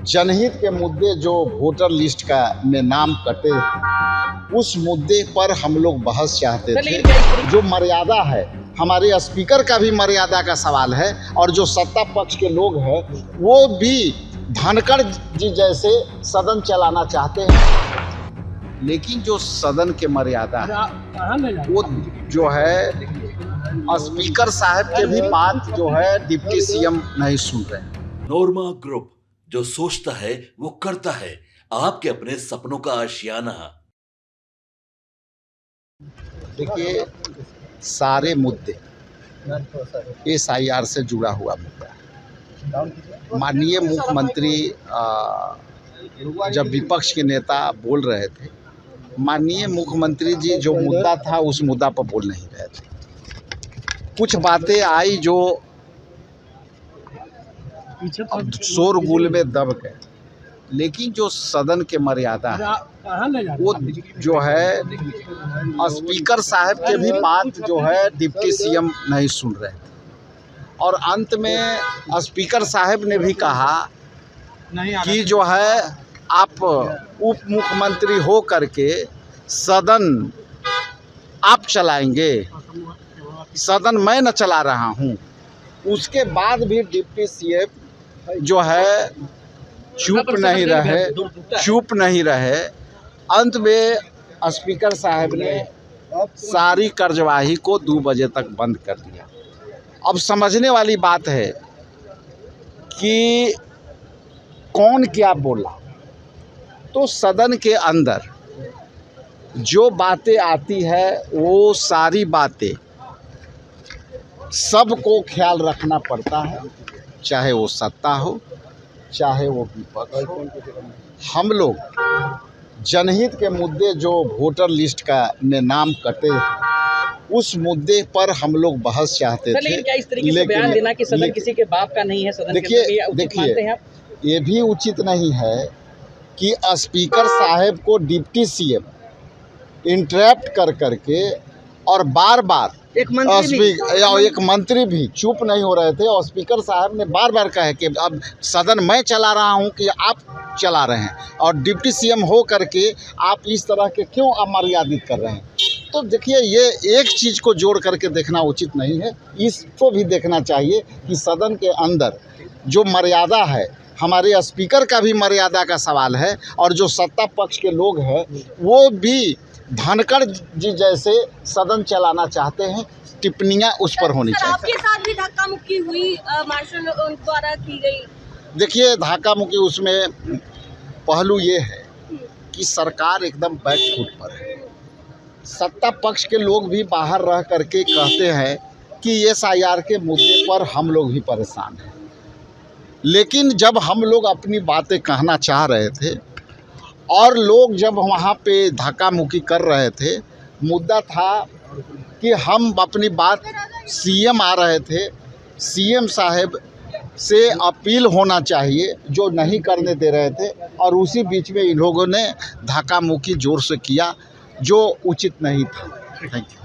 जनहित के मुद्दे जो वोटर लिस्ट का में नाम कटे, उस मुद्दे पर हम लोग बहस चाहते थे। जो मर्यादा है, हमारे स्पीकर का भी मर्यादा का सवाल है, और जो सत्ता पक्ष के लोग हैं वो भी धनखड़ जी जैसे सदन चलाना चाहते हैं। लेकिन जो सदन के मर्यादा है वो जो है स्पीकर साहब के भी बात जो है डिप्टी सीएम नहीं सुन रहे। नोरमा ग्रुप, जो सोचता है वो करता है। आपके अपने सपनों का आशियाना। देखिए, सारे मुद्दे SIR से जुड़ा हुआ मुद्दा है। माननीय मुख्यमंत्री जब विपक्ष के नेता बोल रहे थे, माननीय मुख्यमंत्री जी जो मुद्दा था उस मुद्दा पर बोल नहीं रहे थे। कुछ बातें आई जो शोरगुल में दब गए, लेकिन जो सदन के मर्यादा है वो जो है स्पीकर साहब के भी बात जो है डिप्टी सीएम नहीं सुन रहे थे। और अंत में स्पीकर साहब ने भी कहा कि जो है आप उप मुख्यमंत्री हो करके सदन आप चलाएंगे, सदन मैं न चला रहा हूं। उसके बाद भी डिप्टी सीएम जो है चुप नहीं रहे। अंत में स्पीकर साहब ने सारी कार्यवाही को 2 बजे तक बंद कर दिया। अब समझने वाली बात है कि कौन क्या बोला। तो सदन के अंदर जो बातें आती है वो सारी बातें सबको ख्याल रखना पड़ता है, चाहे वो सत्ता हो चाहे वो विपक्ष हो। हम लोग जनहित के मुद्दे जो वोटर लिस्ट का में नाम कटे, उस मुद्दे पर हम लोग बहस चाहते थे। क्या इस तरीके से बयान देना कि सदन किसी के बाप का नहीं है, सदन देखिए ये भी उचित नहीं है कि स्पीकर साहब को डिप्टी सीएम इंटरप्ट कर करके और बार बार एक मंत्री भी चुप नहीं हो रहे थे। और स्पीकर साहब ने बार बार कहा कि अब सदन मैं चला रहा हूं कि आप चला रहे हैं, और डिप्टी सीएम हो करके आप इस तरह के क्यों अमर्यादित कर रहे हैं। तो देखिए, ये एक चीज़ को जोड़ करके देखना उचित नहीं है। इसको भी देखना चाहिए कि सदन के अंदर जो मर्यादा है, हमारे स्पीकर का भी मर्यादा का सवाल है, और जो सत्ता पक्ष के लोग हैं वो भी धनखड़ जी जैसे सदन चलाना चाहते हैं। टिप्पणियां उस पर होनी चाहिए। आपके साथ भी धक्का मुक्की हुई मार्शल द्वारा की गई। देखिए, धक्का मुक्की उसमें पहलू ये है कि सरकार एकदम बैक फुट पर है। सत्ता पक्ष के लोग भी बाहर रह करके कहते हैं कि SIR के मुद्दे पर हम लोग भी परेशान हैं। लेकिन जब हम लोग अपनी बातें कहना चाह रहे थे और लोग जब वहाँ पे धक्का मुक्की कर रहे थे, मुद्दा था कि हम अपनी बात सीएम आ रहे थे, सीएम साहब से अपील होना चाहिए, जो नहीं करने दे रहे थे। और उसी बीच में इन लोगों ने धक्का मुक्की जोर से किया, जो उचित नहीं था। Thank you.